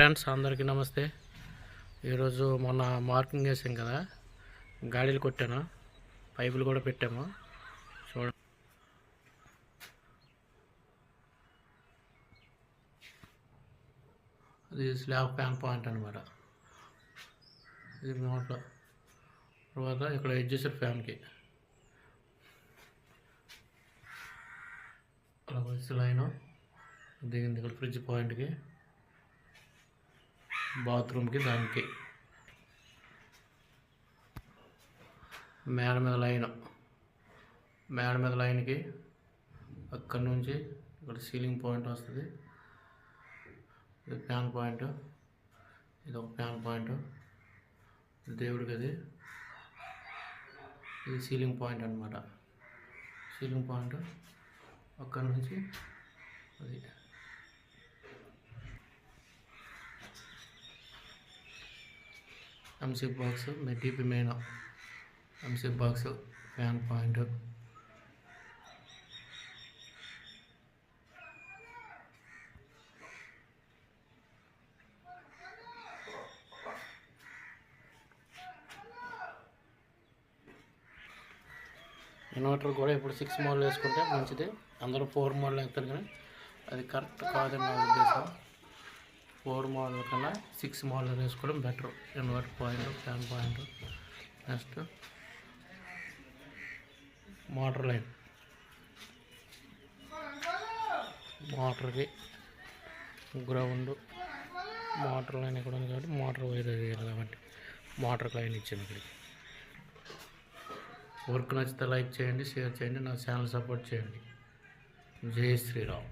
Friends అందరికీ నమస్తే. ఈరోజు మొన్న మార్కింగ్ వేసాం కదా, గాడీలు కొట్టాను, పైపులు కూడా పెట్టాము. చూడండి, అది స్లాబ్ ఫ్యాన్ పాయింట్ అనమాట. ఇది మోటార్. తర్వాత ఇక్కడ ఎడ్జెసర్ ఫ్యాన్కి అలా వచ్చి లైన్ దిగింది. ఇక్కడ ఫ్రిడ్జ్ పాయింట్కి, బాత్రూమ్కి, దానికి మేడ మీద లైన్కి అక్కడి నుంచి ఇక్కడ సీలింగ్ పాయింట్ వస్తుంది. ఇది ఫ్యాన్ పాయింట్, ఇది ఒక ఫ్యాన్ పాయింట్, దేవుడికి అది. ఇది సీలింగ్ పాయింట్ అనమాట. సీలింగ్ పాయింట్ అక్కడి నుంచి అది MC box, DP main MC box, fan point. Inverter కూడా ఇప్పుడు 6 మోడల్ వేసుకుంటే మంచిది. అందరూ 4 మోడల్ వేస్తారు, కానీ అది కరెక్ట్ కాదని నా ఉద్దేశం. 4 మోడల్ కన్నా 6 మోడల్ వేసుకోవడం better. Inverter point, fan point. Next motor line, మోటార్కి గ్రౌండ్, మోటార్ లైన్ ఇక్కడ ఉంది కాబట్టి మోటార్ వైర్ వేయాలి కాబట్టి మోటార్ లైన్ ఇచ్చాను ఇక్కడికి. వర్క్ నచ్చితే లైక్ చేయండి, షేర్ చేయండి, నా ఛానల్ సపోర్ట్ చేయండి. జై శ్రీరామ్.